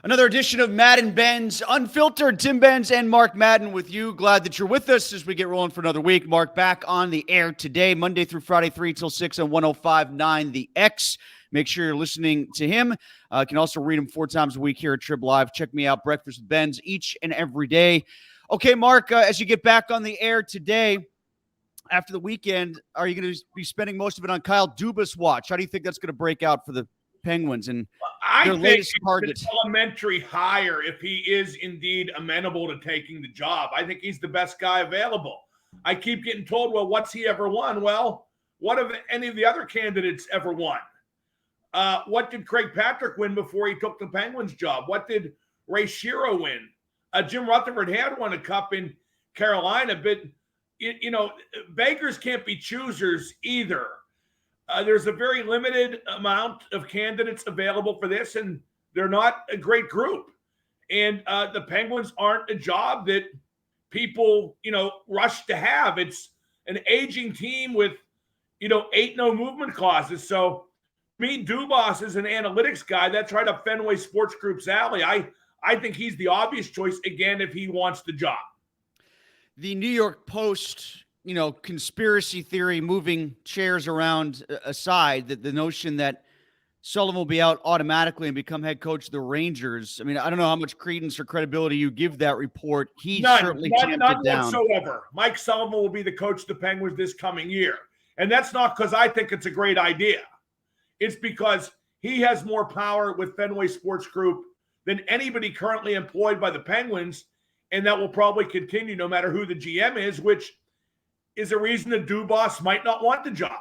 Another edition of Madden Benz Unfiltered. Tim Benz and Mark Madden with you. Glad that you're with us as we get rolling for another week. Mark back on the air today, Monday through Friday, 3 till 6 on 105.9 The X. Make sure you're listening to him. You can also read him 4 times a week here at Trib Live. Check me out, Breakfast with Benz, each and every day. Okay, Mark, as you get back on the air today, after the weekend, are you going to be spending most of it on Kyle Dubas' watch? How do you think that's going to break out for the Penguins and their latest target? It's an elementary hire if he is indeed amenable to taking the job. I think he's the best guy available. I keep getting told, well, what's he ever won? Well, what have any of the other candidates ever won? What did Craig Patrick win before he took the Penguins job? What did Ray Shero win? Jim Rutherford had won a cup in Carolina, but, beggars can't be choosers either. There's a very limited amount of candidates available for this, and they're not a great group. And the Penguins aren't a job that people, rush to have. It's an aging team with, 8 no movement clauses. So, Dubas is an analytics guy. That's right up Fenway Sports Group's alley. I think he's the obvious choice, again, if he wants the job. The New York Post, conspiracy theory, moving chairs around aside, that the notion that Sullivan will be out automatically and become head coach of the Rangers. I mean, I don't know how much credence or credibility you give that report. He certainly tamped it down. None whatsoever. Mike Sullivan will be the coach of the Penguins this coming year. And that's not because I think it's a great idea. It's because he has more power with Fenway Sports Group than anybody currently employed by the Penguins, and that will probably continue no matter who the GM is, which is a reason that Dubas might not want the job.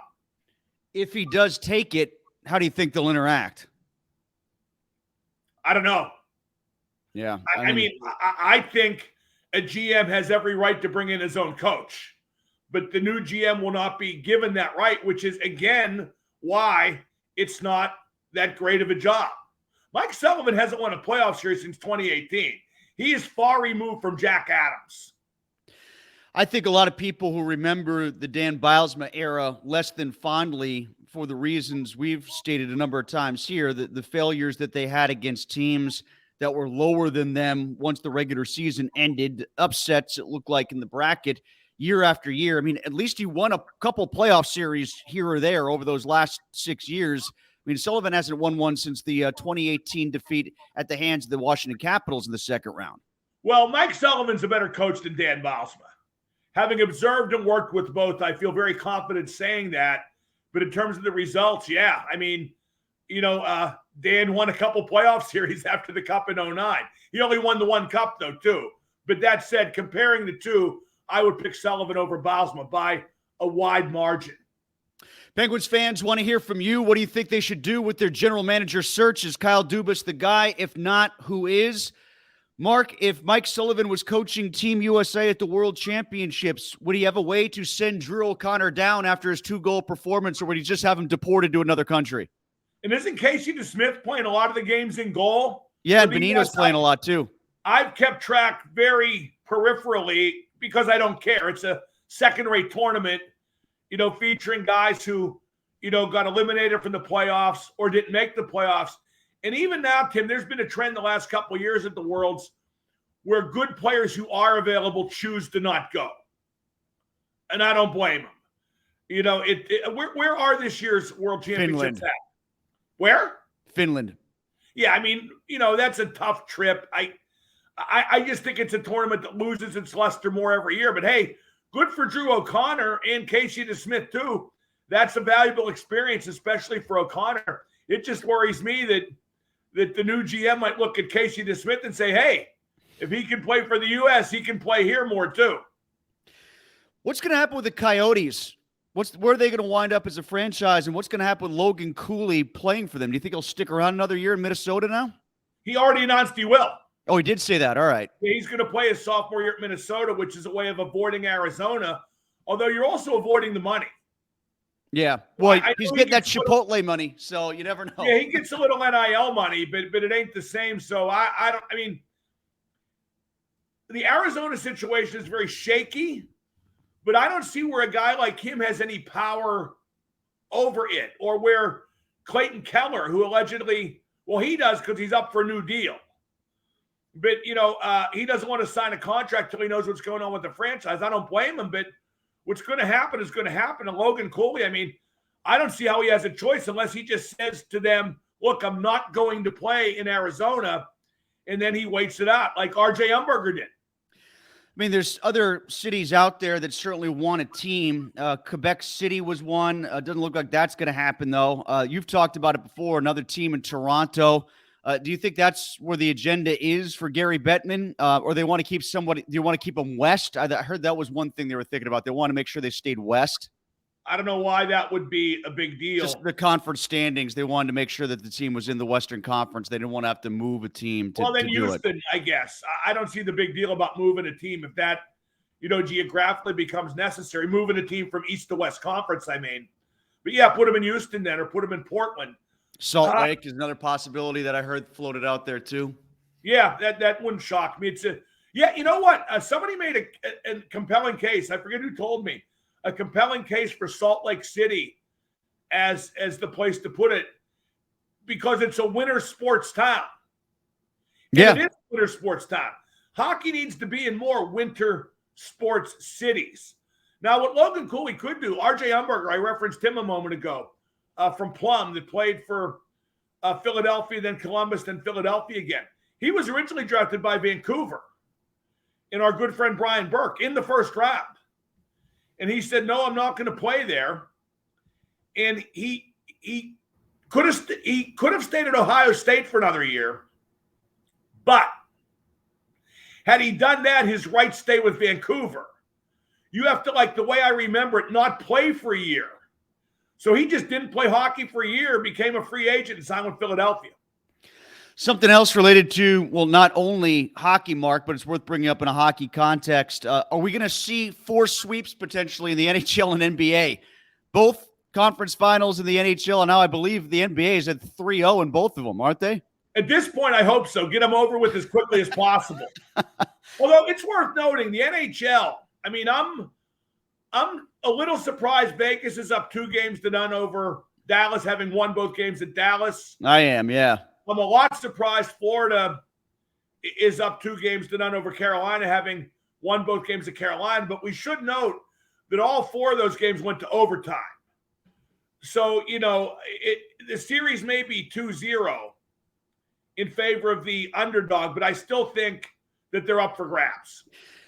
If he does take it, how do you think they'll interact? I don't know. Yeah. I think a GM has every right to bring in his own coach, but the new GM will not be given that right, which is, again, why it's not that great of a job. Mike Sullivan hasn't won a playoff series since 2018. He is far removed from Jack Adams. I think a lot of people who remember the Dan Bylsma era less than fondly for the reasons we've stated a number of times here, the failures that they had against teams that were lower than them once the regular season ended, upsets it looked like in the bracket year after year. I mean, at least he won a couple playoff series here or there over those last 6 years. I mean, Sullivan hasn't won one since the 2018 defeat at the hands of the Washington Capitals in the second round. Well, Mike Sullivan's a better coach than Dan Bylsma. Having observed and worked with both, I feel very confident saying that. But in terms of the results, yeah. I mean, Dan won a couple playoff series after the Cup in 2009. He only won the one Cup, though, too. But that said, comparing the two, I would pick Sullivan over Bylsma by a wide margin. Penguins fans want to hear from you. What do you think they should do with their general manager search? Is Kyle Dubas the guy? If not, who is? Mark, if Mike Sullivan was coaching Team USA at the World Championships, would he have a way to send Drew O'Connor down after his 2-goal performance, or would he just have him deported to another country? And isn't Casey DeSmith playing a lot of the games in goal? Yeah, and Benito's playing a lot too. I've kept track very peripherally because I don't care. It's a second-rate tournament, featuring guys who, got eliminated from the playoffs or didn't make the playoffs. And even now, Tim, there's been a trend the last couple of years at the Worlds where good players who are available choose to not go. And I don't blame them. Where are this year's World Championships Finland. at? Where? Finland. Yeah, that's a tough trip. I just think it's a tournament that loses its luster more every year. But, hey, good for Drew O'Connor and Casey DeSmith, too. That's a valuable experience, especially for O'Connor. It just worries me that the new GM might look at Casey DeSmith and say, hey, if he can play for the U.S., he can play here more too. What's going to happen with the Coyotes? Where are they going to wind up as a franchise, and what's going to happen with Logan Cooley playing for them? Do you think he'll stick around another year in Minnesota now? He already announced he will. Oh, he did say that. All right. Yeah, he's going to play his sophomore year at Minnesota, which is a way of avoiding Arizona, although you're also avoiding the money. Yeah. Well, he's getting that Chipotle money, so you never know. Yeah, he gets a little NIL money, but it ain't the same. So the Arizona situation is very shaky, but I don't see where a guy like him has any power over it, or where Clayton Keller, who allegedly, well, he does because he's up for a new deal. But, he doesn't want to sign a contract till he knows what's going on with the franchise. I don't blame him, but what's going to happen is going to happen. And Logan Cooley, I don't see how he has a choice unless he just says to them, look, I'm not going to play in Arizona, and then he waits it out like R.J. Umberger did. There's other cities out there that certainly want a team. Quebec City was one. Doesn't look like that's going to happen, though. You've talked about it before, another team in Toronto. Do you think that's where the agenda is for Gary Bettman, or they want to keep somebody? Do you want to keep them west? I heard that was one thing they were thinking about. They want to make sure they stayed west. I don't know why that would be a big deal. Just the conference standings. They wanted to make sure that the team was in the Western Conference. They didn't want to have to move a team to, well, then to do Houston, it. I guess. I don't see the big deal about moving a team if that, geographically becomes necessary. Moving a team from East to West Conference, But yeah, put them in Houston then, or put them in Portland. Salt Lake is another possibility that I heard floated out there too. Yeah, that wouldn't shock me. You know what? Somebody made a compelling case. I forget who told me. A compelling case for Salt Lake City as the place to put it because it's a winter sports town. Yeah. It is a winter sports town. Hockey needs to be in more winter sports cities. Now, what Logan Cooley could do, R.J. Umberger, I referenced him a moment ago, from Plum, that played for Philadelphia, then Columbus, then Philadelphia again. He was originally drafted by Vancouver and our good friend Brian Burke in the first round. And he said, no, I'm not going to play there. And he could have stayed at Ohio State for another year. But had he done that, his rights stay with Vancouver. You have to, like the way I remember it, not play for a year. So he just didn't play hockey for a year, became a free agent, and signed with Philadelphia. Something else related to, well, not only hockey, Mark, but it's worth bringing up in a hockey context. Are we going to see 4 sweeps potentially in the NHL and NBA? Both conference finals in the NHL, and now I believe the NBA is at 3-0 in both of them, aren't they? At this point, I hope so. Get them over with as quickly as possible. Although it's worth noting, the NHL, I'm a little surprised Vegas is up 2-0 over Dallas, having won both games at Dallas. I am, yeah. I'm a lot surprised Florida is up 2-0 over Carolina, having won both games at Carolina. But we should note that all 4 of those games went to overtime. So, the series may be 2-0 in favor of the underdog, but I still think that they're up for grabs.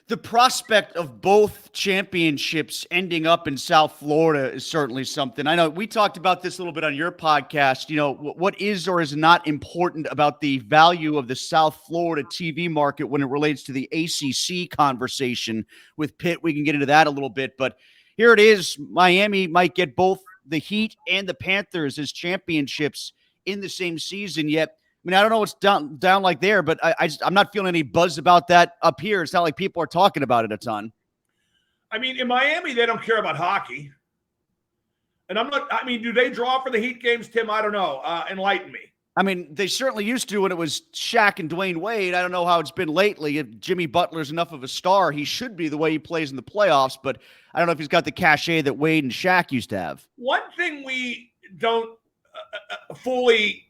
The prospect of both championships ending up in South Florida is certainly something. I know we talked about this a little bit on your podcast. What is or is not important about the value of the South Florida TV market when it relates to the ACC conversation with Pitt. We can get into that a little bit, but here it is. Miami might get both the Heat and the Panthers as championships in the same season, yet I don't know what's down like there, but I'm not feeling any buzz about that up here. It's not like people are talking about it a ton. In Miami, they don't care about hockey. And do they draw for the Heat games, Tim? I don't know. Enlighten me. They certainly used to when it was Shaq and Dwayne Wade. I don't know how it's been lately. If Jimmy Butler's enough of a star, he should be the way he plays in the playoffs, but I don't know if he's got the cachet that Wade and Shaq used to have. One thing we don't fully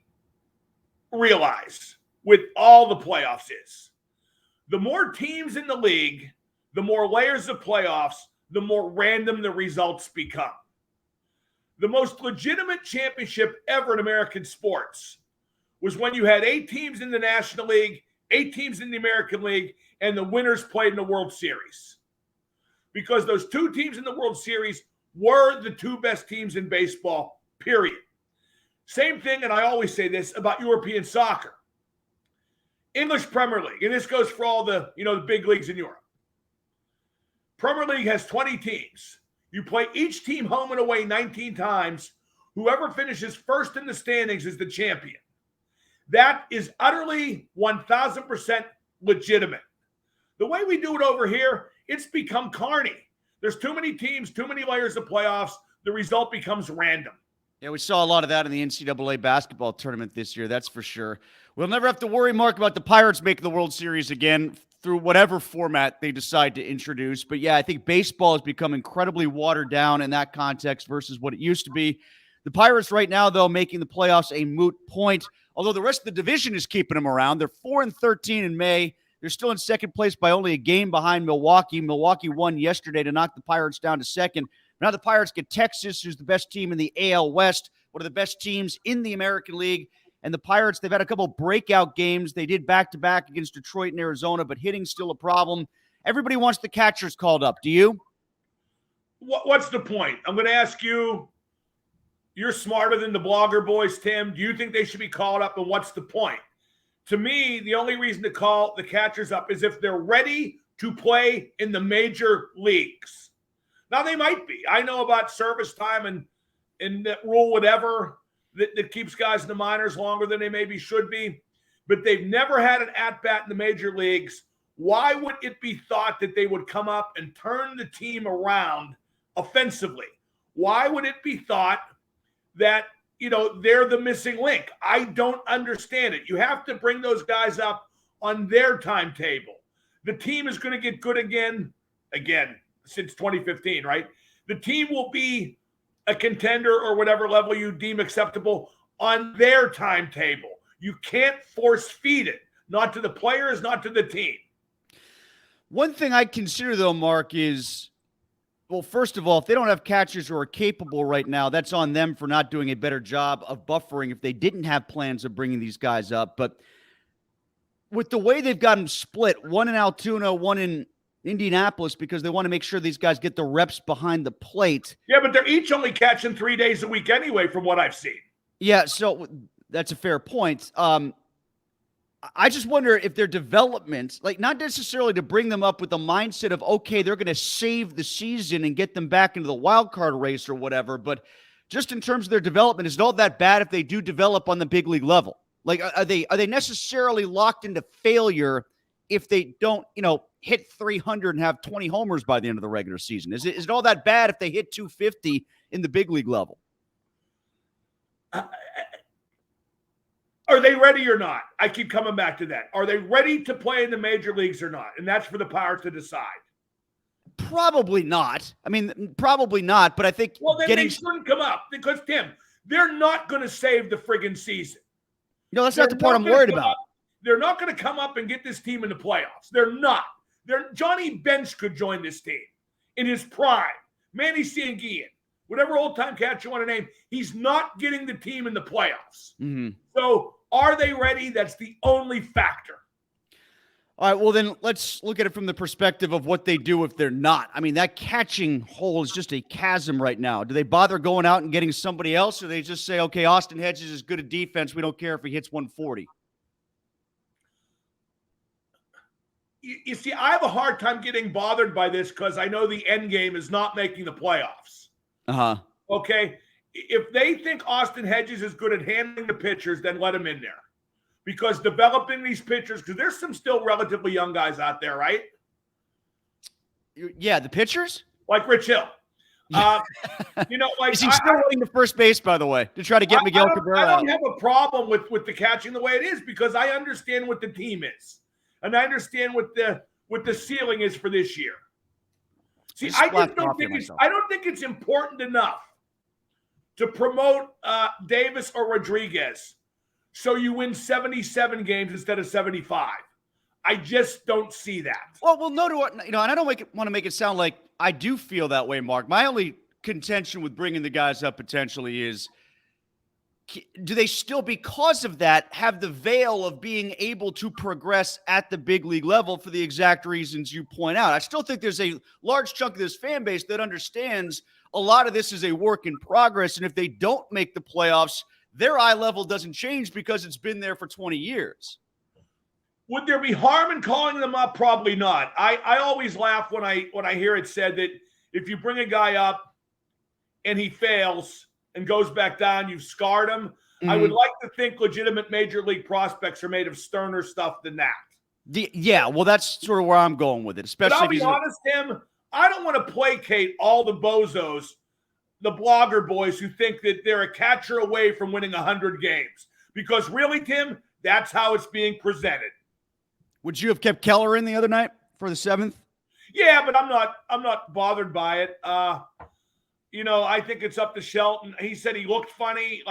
realize with all the playoffs is the more teams in the league, the more layers of playoffs, the more random the results become. The most legitimate championship ever in American sports was when you had 8 teams in the National League, 8 teams in the American League, and the winners played in the World Series. Because those 2 teams in the World Series were the 2 best teams in baseball, period. Same thing, and I always say this about European soccer. English Premier League, and this goes for all the big leagues in Europe. Premier League has 20 teams. You play each team home and away 19 times. Whoever finishes first in the standings is the champion. That is utterly 1,000% legitimate. The way we do it over here, it's become carny. There's too many teams, too many layers of playoffs. The result becomes random. Yeah, we saw a lot of that in the NCAA basketball tournament this year, that's for sure. We'll never have to worry, Mark, about the Pirates making the World Series again through whatever format they decide to introduce. But yeah, I think baseball has become incredibly watered down in that context versus what it used to be. The Pirates right now, though, making the playoffs a moot point. although the rest of the division is keeping them around. They're 4-13 in May. They're still in second place by only a game behind Milwaukee. Milwaukee won yesterday to knock the Pirates down to second. Now the Pirates get Texas, who's the best team in the AL West, one of the best teams in the American League. And the Pirates, they've had a couple breakout games. They did back-to-back against Detroit and Arizona, but hitting's still a problem. Everybody wants the catchers called up. Do you? What's the point? I'm going to ask you. You're smarter than the blogger boys, Tim. Do you think they should be called up, and what's the point? To me, the only reason to call the catchers up is if they're ready to play in the major leagues. Now, they might be. I know about service time and that rule whatever that keeps guys in the minors longer than they maybe should be, but they've never had an at-bat in the major leagues. Why would it be thought that they would come up and turn the team around offensively? Why would it be thought that, they're the missing link? I don't understand it. You have to bring those guys up on their timetable. The team is going to get good again, since 2015, right? The team will be a contender or whatever level you deem acceptable on their timetable. You can't force feed it, not to the players, not to the team. One thing I consider, though, Mark, is, well, first of all, if they don't have catchers who are capable right now, that's on them for not doing a better job of buffering if they didn't have plans of bringing these guys up. But with the way they've got them split, one in Altoona, one in Indianapolis, because they want to make sure these guys get the reps behind the plate. Yeah, but they're each only catching 3 days a week anyway, from what I've seen. Yeah, so that's a fair point. I just wonder if their development, like not necessarily to bring them up with the mindset of, okay, they're going to save the season and get them back into the wild card race or whatever, but just in terms of their development, is it all that bad if they do develop on the big league level? Like, are they necessarily locked into failure if they don't, hit 300 and have 20 homers by the end of the regular season? Is it all that bad if they hit 250 in the big league level? Are they ready or not? I keep coming back to that. Are they ready to play in the major leagues or not? And that's for the Pirates to decide. Probably not. I mean, probably not, but I think they shouldn't come up because, Tim, they're not going to save the friggin' season. No, that's not the part I'm worried about. They're not going to come up and get this team in the playoffs. They're not. Johnny Bench could join this team in his prime. Manny Sanguillen, whatever old-time catcher you want to name, he's not getting the team in the playoffs. Mm-hmm. So are they ready? That's the only factor. All right, well, then let's look at it from the perspective of what they do if they're not. I mean, that catching hole is just a chasm right now. Do they bother going out and getting somebody else, or they just say, okay, Austin Hedges is good at defense. We don't care if he hits 140? You see, I have a hard time getting bothered by this because I know the end game is not making the playoffs. Uh-huh. Okay? If they think Austin Hedges is good at handling the pitchers, then let him in there. Because developing these pitchers, because there's some still relatively young guys out there, right? Yeah, the pitchers? Like Rich Hill. Is he still running to first base, by the way, to try to get Miguel Cabrera out? I don't have a problem with the catching the way it is because I understand what the team is. And I understand what the ceiling is for this year. See, I don't think it's important enough to promote Davis or Rodriguez so you win 77 games instead of 75. I just don't see that. Well, no, and I don't want to make it sound like I do feel that way, Mark. My only contention with bringing the guys up potentially is, do they still, because of that, have the veil of being able to progress at the big league level for the exact reasons you point out? I still think there's a large chunk of this fan base that understands a lot of this is a work in progress, and if they don't make the playoffs, their eye level doesn't change because it's been there for 20 years. Would there be harm in calling them up? Probably not. I always laugh when I hear it said that if you bring a guy up and he fails and goes back down, you've scarred him. Mm-hmm. I would like to think legitimate major league prospects are made of sterner stuff than that. Well, that's sort of where I'm going with it. Especially, but I'll be honest, Tim, I don't want to placate all the bozos, the blogger boys who think that they're a catcher away from winning 100 games. Because really, Tim, that's how it's being presented. Would you have kept Keller in the other night for the 7th? Yeah, but I'm not bothered by it. I think it's up to Shelton. He said he looked funny.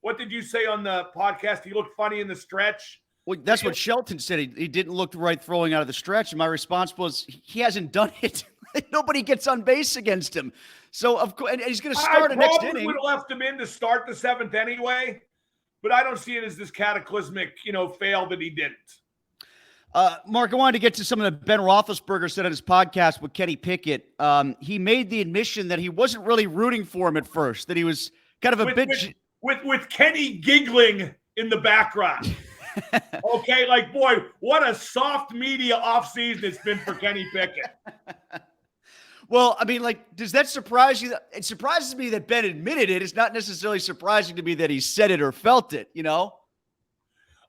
what did you say on the podcast? He looked funny in the stretch. Well, that's what Shelton said. He didn't look right throwing out of the stretch. And my response was, he hasn't done it. Nobody gets on base against him. So, of course, and he's going to start a next inning. I would have left him in to start the 7th anyway, but I don't see it as this cataclysmic, fail that he didn't. Mark, I wanted to get to something that Ben Roethlisberger said on his podcast with Kenny Pickett. He made the admission that he wasn't really rooting for him at first, that he was kind of a bit... With Kenny giggling in the background. Okay, like, boy, what a soft media offseason it's been for Kenny Pickett. Well, I mean, like, does that surprise you? It surprises me that Ben admitted it. It's not necessarily surprising to me that he said it or felt it,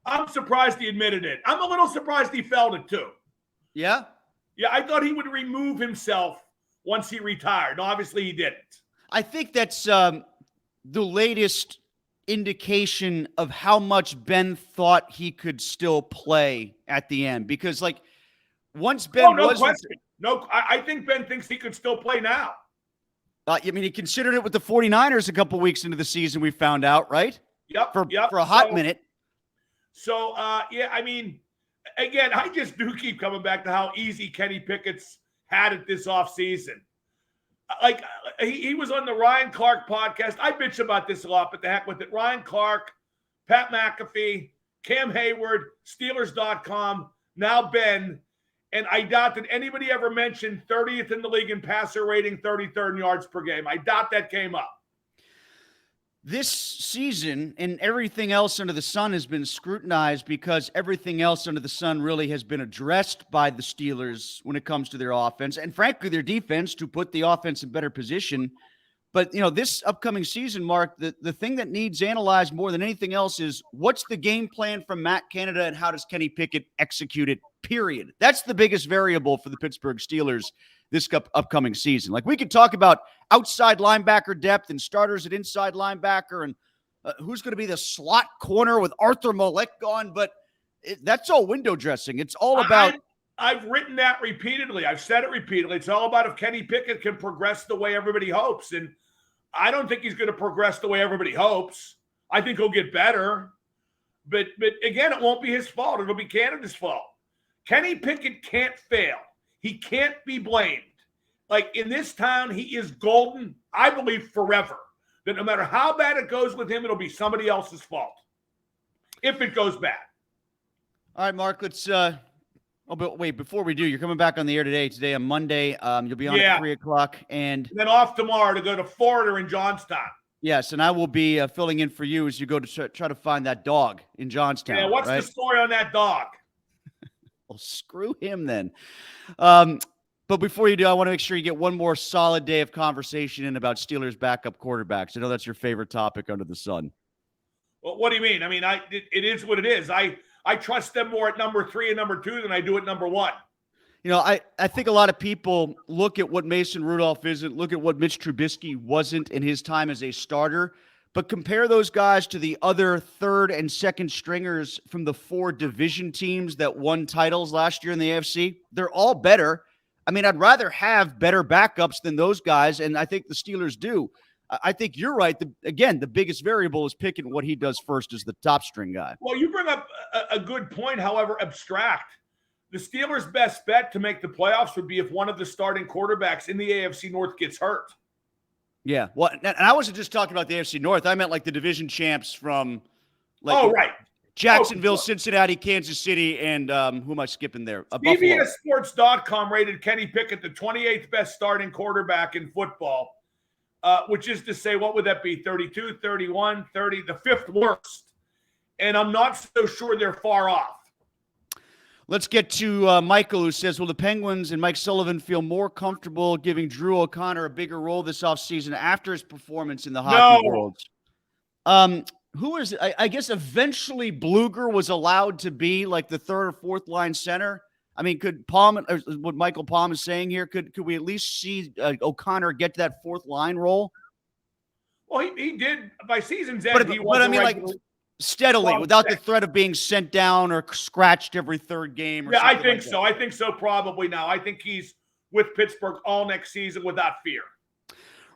I'm surprised he admitted it. I'm a little surprised he felt it, too. Yeah? Yeah, I thought he would remove himself once he retired. No, obviously he didn't. I think that's the latest indication of how much Ben thought he could still play at the end. Because, like, once Ben was... No, I think Ben thinks he could still play now. I mean, he considered it with the 49ers a couple weeks into the season, we found out, right? Yep. For a hot minute. So, yeah, I mean, again, I just do keep coming back to how easy Kenny Pickett's had it this offseason. Like, he was on the Ryan Clark podcast. I bitch about this a lot, but the heck with it. Ryan Clark, Pat McAfee, Cam Hayward, Steelers.com, now Ben. And I doubt that anybody ever mentioned 30th in the league in passer rating, 33rd in yards per game. I doubt that came up. This season and everything else under the sun has been scrutinized because everything else under the sun really has been addressed by the Steelers when it comes to their offense and, frankly, their defense to put the offense in better position. But, this upcoming season, Mark, the thing that needs analyzed more than anything else is what's the game plan from Matt Canada and how does Kenny Pickett execute it, period. That's the biggest variable for the Pittsburgh Steelers this upcoming season. Like, we could talk about outside linebacker depth and starters at inside linebacker and who's going to be the slot corner with Arthur Malek gone, but that's all window dressing. It's all about... I've written that repeatedly. I've said it repeatedly. It's all about if Kenny Pickett can progress the way everybody hopes. And I don't think he's going to progress the way everybody hopes. I think he'll get better. But again, it won't be his fault. It'll be Canada's fault. Kenny Pickett can't fail. He can't be blamed. Like, in this town, he is golden, I believe, forever. That no matter how bad it goes with him, it'll be somebody else's fault if it goes bad. All right, Mark, let's but wait, before we do, you're coming back on the air today on Monday. You'll be on at 3 o'clock. And then off tomorrow to go to Florida and Johnstown. Yes, and I will be filling in for you as you go to try to find that dog in Johnstown. Yeah, what's the story on that dog? Well, screw him then. But before you do, I want to make sure you get one more solid day of conversation in about Steelers backup quarterbacks. I know that's your favorite topic under the sun. Well, what do you mean? I mean, it is what it is. I trust them more at number 3 and number 2 than I do at number 1. I think a lot of people look at what Mason Rudolph isn't, look at what Mitch Trubisky wasn't in his time as a starter, but compare those guys to the other third and second stringers from the 4 division teams that won titles last year in the AFC. They're all better. I mean, I'd rather have better backups than those guys, and I think the Steelers do. I think you're right. Again, the biggest variable is picking what he does first as the top string guy. Well, you bring up a good point, however abstract. The Steelers' best bet to make the playoffs would be if one of the starting quarterbacks in the AFC North gets hurt. Yeah. Well, and I wasn't just talking about the AFC North. I meant like the division champs from right. Jacksonville, Cincinnati, Kansas City, and who am I skipping there? CBSSports.com rated Kenny Pickett the 28th best starting quarterback in football. Which is to say, what would that be? 32, 31, 30, the 5th worst. And I'm not so sure they're far off. Let's get to Michael, who says, will the Penguins and Mike Sullivan feel more comfortable giving Drew O'Connor a bigger role this offseason after his performance in the hockey world? Who is it? I guess eventually Bluger was allowed to be like the 3rd or 4th line center. I mean, could Palm, what Michael Palm is saying here, could we at least see O'Connor get to that 4th line role? Well, he did by season's end. But I mean, like steadily, without the threat of being sent down or scratched every 3rd game. I think so. I think so. Probably now. I think he's with Pittsburgh all next season without fear.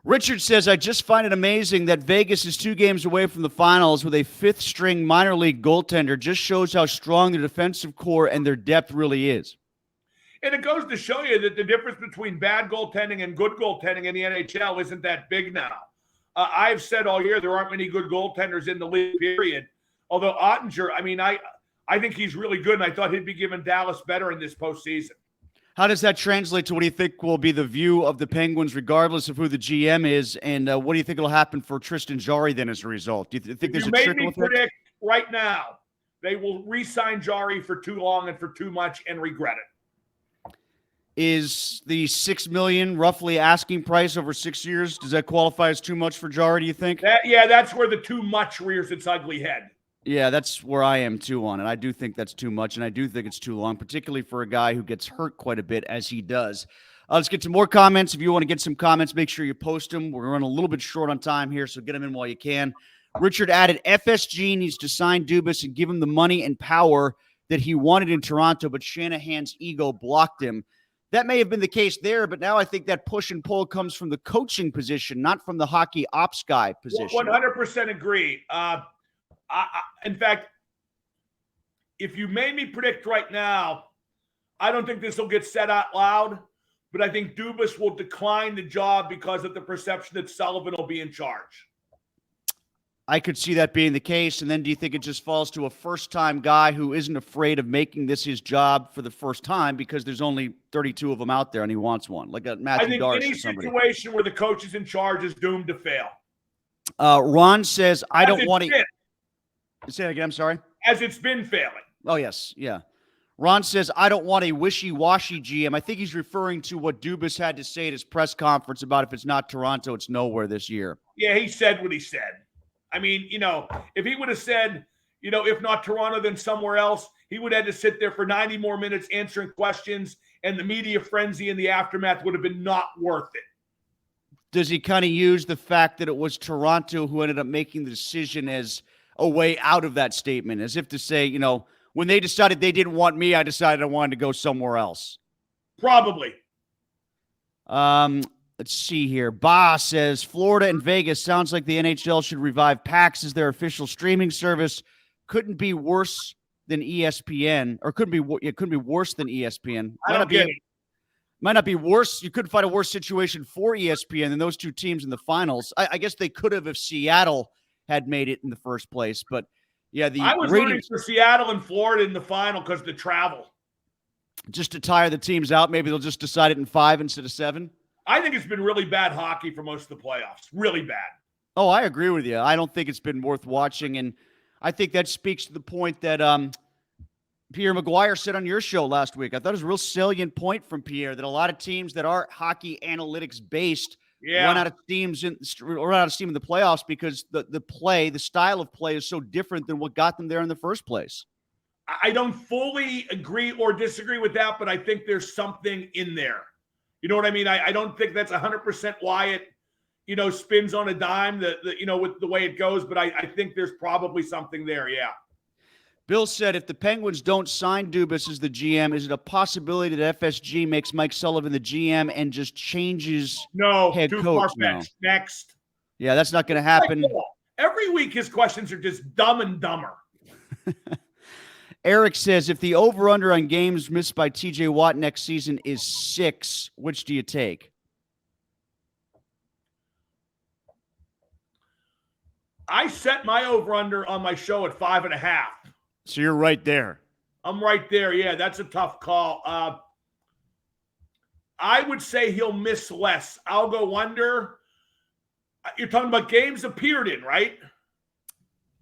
Richard says, I just find it amazing that Vegas is 2 games away from the finals with a 5th-string minor league goaltender. Just shows how strong their defensive core and their depth really is. And it goes to show you that the difference between bad goaltending and good goaltending in the NHL isn't that big now. I've said all year there aren't many good goaltenders in the league, period. Although Ottinger, I mean, I think he's really good, and I thought he'd be giving Dallas better in this postseason. How does that translate to what do you think will be the view of the Penguins, regardless of who the GM is? And what do you think will happen for Tristan Jarry then as a result? Do you think there's a trickle effect? Predict right now they will re-sign Jarry for too long and for too much and regret it. Is the $6 million roughly asking price over 6 years? Does that qualify as too much for Jarry, do you think? That's where the too much rears its ugly head. Yeah, that's where I am too on it. I do think that's too much, and I do think it's too long, particularly for a guy who gets hurt quite a bit as he does. Let's get to more comments. If you want to get some comments, make sure you post them. We're running a little bit short on time here, so get them in while you can. Richard added, FSG needs to sign Dubas and give him the money and power that he wanted in Toronto, but Shanahan's ego blocked him. That may have been the case there, but now I think that push and pull comes from the coaching position, not from the hockey ops guy position. 100% agree. In fact, if you made me predict right now, I don't think this will get said out loud, but I think Dubas will decline the job because of the perception that Sullivan will be in charge. I could see that being the case. And then do you think it just falls to a first-time guy who isn't afraid of making this his job for the first time because there's only 32 of them out there and he wants one, like a Matthew Darsh or somebody? I think any situation where the coach is in charge is doomed to fail. Ron says, I don't want to... Say it again, I'm sorry. As it's been failing. Oh, yes, yeah. Ron says, I don't want a wishy-washy GM. I think he's referring to what Dubas had to say at his press conference about if it's not Toronto, it's nowhere this year. Yeah, he said what he said. I mean, if he would have said, if not Toronto, then somewhere else, he would have had to sit there for 90 more minutes answering questions, and the media frenzy in the aftermath would have been not worth it. Does he kind of use the fact that it was Toronto who ended up making the decision as a way out of that statement, as if to say, when they decided they didn't want me, I decided I wanted to go somewhere else? Probably. Let's see here. Ba says, Florida and Vegas sounds like the NHL should revive PAX as their official streaming service. Couldn't be worse than ESPN, or couldn't be worse than ESPN. Might not be worse. You could find a worse situation for ESPN than those two teams in the finals. I guess they could have if Seattle had made it in the first place. But, yeah, I was rooting for Seattle and Florida in the final because of the travel. Just to tire the teams out, maybe they'll just decide it in 5 instead of 7? I think it's been really bad hockey for most of the playoffs. Really bad. Oh, I agree with you. I don't think it's been worth watching. And I think that speaks to the point that Pierre McGuire said on your show last week. I thought it was a real salient point from Pierre that a lot of teams that are hockey analytics based run out of steam in the playoffs because the style of play is so different than what got them there in the first place. I don't fully agree or disagree with that, but I think there's something in there. You know what I mean? I don't think that's 100% why it, spins on a dime, with the way it goes, but I think there's probably something there, yeah. Bill said, if the Penguins don't sign Dubas as the GM, is it a possibility that FSG makes Mike Sullivan the GM and just changes head coach? No. Next. Yeah, that's not going to happen. Every week his questions are just dumb and dumber. Eric says, if the over-under on games missed by TJ Watt next season is 6, which do you take? I set my over-under on my show at 5.5. So you're right there. I'm right there. Yeah, that's a tough call. I would say he'll miss less. I'll go under. You're talking about games appeared in, right?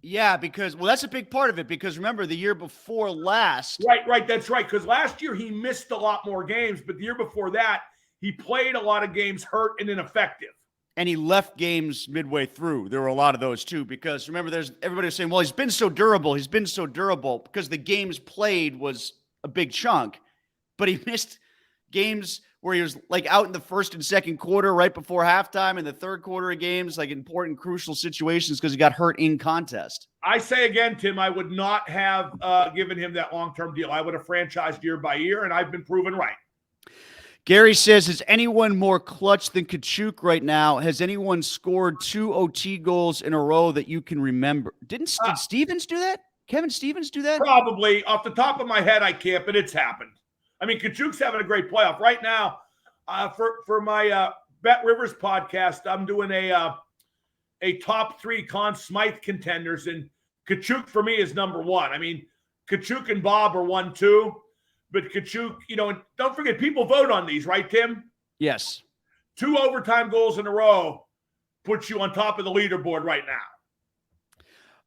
Yeah, because, that's a big part of it, because remember, the year before last. Right, that's right, because last year he missed a lot more games, but the year before that, he played a lot of games hurt and ineffective. And he left games midway through. There were a lot of those, too, because remember, everybody was saying, well, he's been so durable, because the games played was a big chunk, but he missed games where he was out in the first and second quarter right before halftime, in the third quarter of games, important, crucial situations because he got hurt in contest. I say again, Tim, I would not have given him that long-term deal. I would have franchised year by year, and I've been proven right. Gary says, is anyone more clutch than Kachuk right now? Has anyone scored 2 OT goals in a row that you can remember? Did Stevens do that? Kevin Stevens do that? Probably. Off the top of my head, I can't, but it's happened. I mean, Kachuk's having a great playoff. Right now, for my Bet Rivers podcast, I'm doing a top 3 Conn Smythe contenders, and Kachuk for me is number 1. I mean, Kachuk and Bob are 1, 2. But Kachuk, and don't forget, people vote on these, right, Tim? Yes. 2 overtime goals in a row puts you on top of the leaderboard right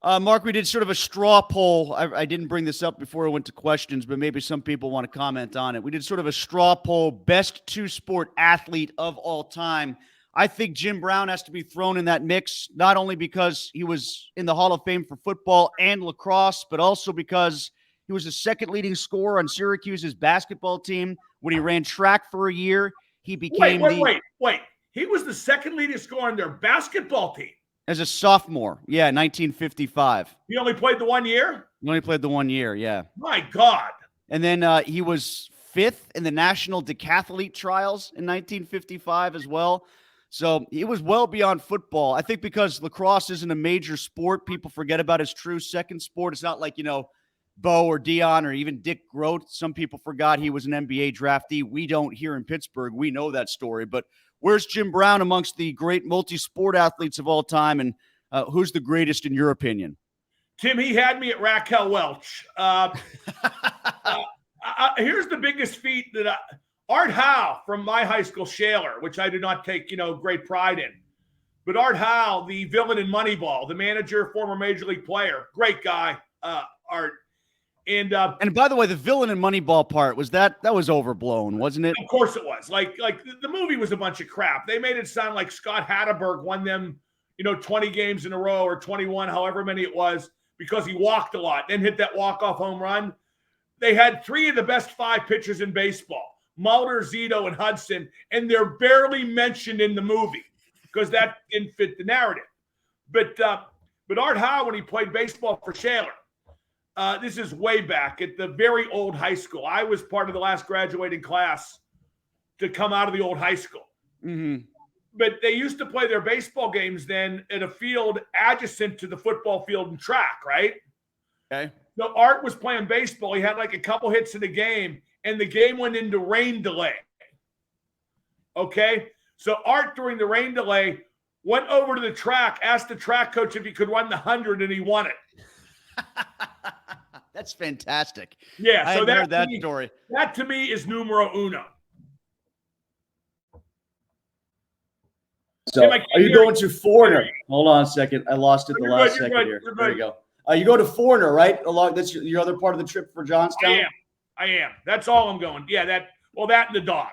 now. Mark, we did sort of a straw poll. I didn't bring this up before I went to questions, but maybe some people want to comment on it. We did sort of a straw poll, best 2-sport athlete of all time. I think Jim Brown has to be thrown in that mix, not only because he was in the Hall of Fame for football and lacrosse, but also because he was the second leading scorer on Syracuse's basketball team. When he ran track for a year, he became Wait. He was the second leading scorer on their basketball team. As a sophomore. Yeah, 1955. He only played the 1 year? He only played the 1 year, yeah. My God. And then he was 5th in the national decathlete trials in 1955 as well. So he was well beyond football. I think because lacrosse isn't a major sport, people forget about his true second sport. It's not like, Bo or Dion or even Dick Groat. Some people forgot he was an NBA draftee. We don't here in Pittsburgh. We know that story. But where's Jim Brown amongst the great multi-sport athletes of all time, and who's the greatest in your opinion? Tim, he had me at Raquel Welch. Here's the biggest feat that Art Howe from my high school, Shaler, which I do not take, great pride in. But Art Howe, the villain in Moneyball, the manager, former Major League player, great guy, Art. And by the way, the villain in Moneyball part that was overblown, wasn't it? Of course it was. Like the movie was a bunch of crap. They made it sound like Scott Hatterberg won them, 20 games in a row or 21, however many it was, because he walked a lot, then hit that walk-off home run. They had 3 of the best 5 pitchers in baseball, Mulder, Zito, and Hudson, and they're barely mentioned in the movie because that didn't fit the narrative. But Art Howe, when he played baseball for Shaler, this is way back at the very old high school. I was part of the last graduating class to come out of the old high school. Mm-hmm. But they used to play their baseball games then at a field adjacent to the football field and track, right? Okay. So Art was playing baseball. He had like a couple hits in the game, and the game went into rain delay. Okay? So Art, during the rain delay, went over to the track, asked the track coach if he could run the 100, and he won it. That's fantastic. Yeah, I heard that story. That to me is numero uno. So, are you going to Foreigner? Hold on a second. I lost it the last second here. There you go. You go to Foreigner, right? Along that's your other part of the trip for Johnstown. I am. That's all I'm going. Yeah, that and the dog.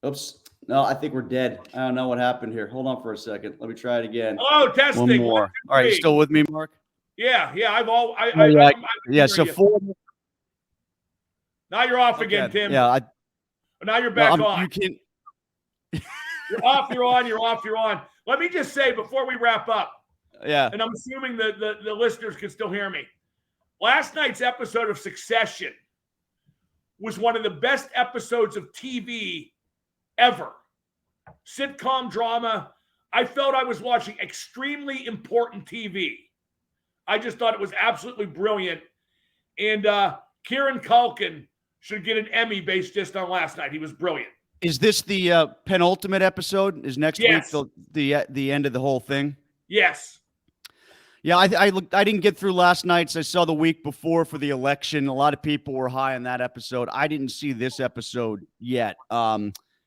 Oops. No, I think we're dead. I don't know what happened here. Hold on for a second. Let me try it again. Oh, testing. One more. All right, you still with me, Mark? Yeah. So Foreigner. Now you're off again, Tim. Yeah. Now you're back on. You can't. You're off, you're on, you're off, you're on. Let me just say before we wrap up, and I'm assuming the listeners can still hear me. Last night's episode of Succession was one of the best episodes of TV ever. Sitcom drama. I felt I was watching extremely important TV. I just thought it was absolutely brilliant. And Kieran Culkin should get an Emmy based just on last night. He was brilliant. Is this the penultimate episode? Is next week the end of the whole thing? Yes. Yeah, I didn't get through last night's. I saw the week before for the election. A lot of people were high on that episode. I didn't see this episode yet.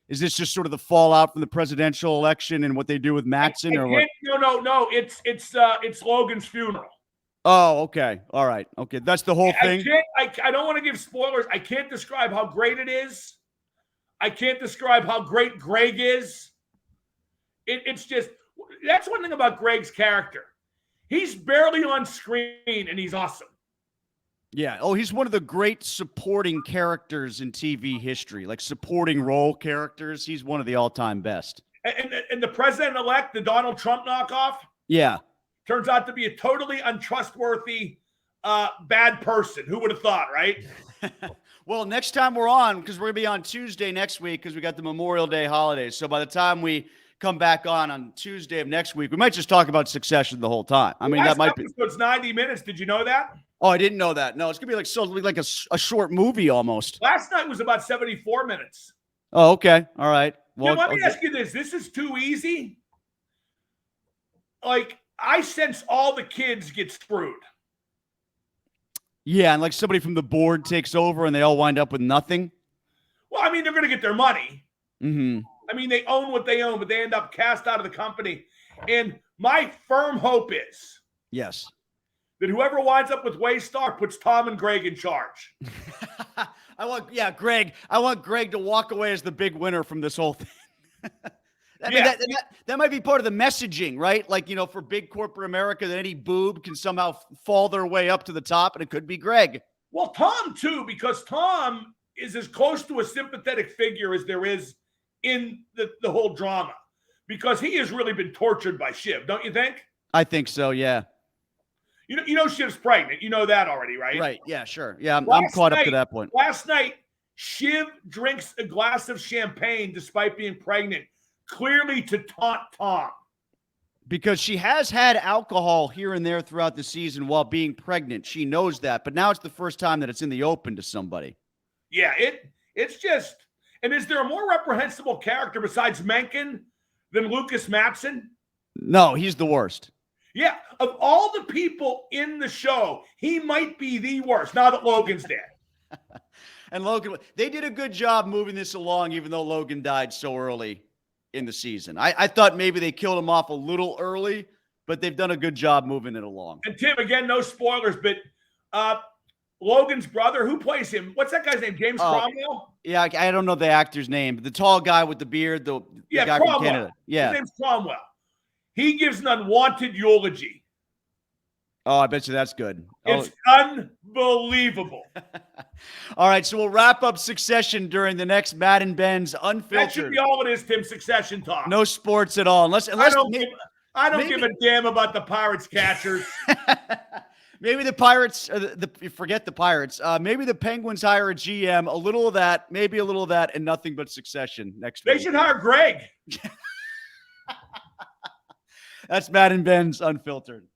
Is this just sort of the fallout from the presidential election and what they do with Mattson, or what? No. It's Logan's funeral. Oh, okay. All right. Okay, that's the whole thing. I don't want to give spoilers. I can't describe how great it is. I can't describe how great Greg is. It's just, that's one thing about Greg's character. He's barely on screen, and he's awesome. Yeah. Oh, he's one of the great supporting characters in TV history, like supporting role characters. He's one of the all-time best. And the president-elect, the Donald Trump knockoff, turns out to be a totally untrustworthy, bad person. Who would have thought, right? Well, next time we're on, because we're going to be on Tuesday next week because we got the Memorial Day holidays. So by the time we come back on Tuesday of next week, we might just talk about Succession the whole time. I mean, that might be. It's 90 minutes. Did you know that? Oh, I didn't know that. No, it's going to be like a short movie almost. Last night was about 74 minutes. Oh, okay. All right. Well, let me ask you this. This is too easy. Like, I sense all the kids get screwed. Yeah, and like somebody from the board takes over and they all wind up with nothing. Well, I mean, they're going to get their money. Mm-hmm. I mean, they own what they own, but they end up cast out of the company. And my firm hope is yes, that whoever winds up with Waystar puts Tom and Greg in charge. Greg. I want Greg to walk away as the big winner from this whole thing. That might be part of the messaging, right? Like, for big corporate America, that any boob can somehow fall their way up to the top, and it could be Greg. Well, Tom, too, because Tom is as close to a sympathetic figure as there is in the whole drama, because he has really been tortured by Shiv, don't you think? I think so, yeah. You know Shiv's pregnant. You know that already, right? Right, yeah, sure. Yeah, I'm caught up to that point. Last night, Shiv drinks a glass of champagne despite being pregnant, clearly to taunt Tom. Because she has had alcohol here and there throughout the season while being pregnant. She knows that. But now it's the first time that it's in the open to somebody. Yeah, it's just – and is there a more reprehensible character besides Mencken than Lucas Matson? No, he's the worst. Yeah, of all the people in the show, he might be the worst now that Logan's dead. And Logan – they did a good job moving this along even though Logan died so early in the season. I thought maybe they killed him off a little early, but they've done a good job moving it along. And Tim, again, no spoilers, but Logan's brother, who plays him? What's that guy's name? James Cromwell? Yeah, I don't know the actor's name, but the tall guy with the beard, the guy Cromwell. from Canada. Yeah. His name's Cromwell. He gives an unwanted eulogy. Oh, I bet you that's good. It's unbelievable. All right, so we'll wrap up Succession during the next Madden Benz Unfiltered. That should be all it is, Tim. Succession talk. No sports at all, unless I don't give a damn about the Pirates catchers. Maybe the Pirates, forget the Pirates. Maybe the Penguins hire a GM. A little of that, maybe a little of that, and nothing but Succession next week. They should hire Greg. That's Madden Benz Unfiltered.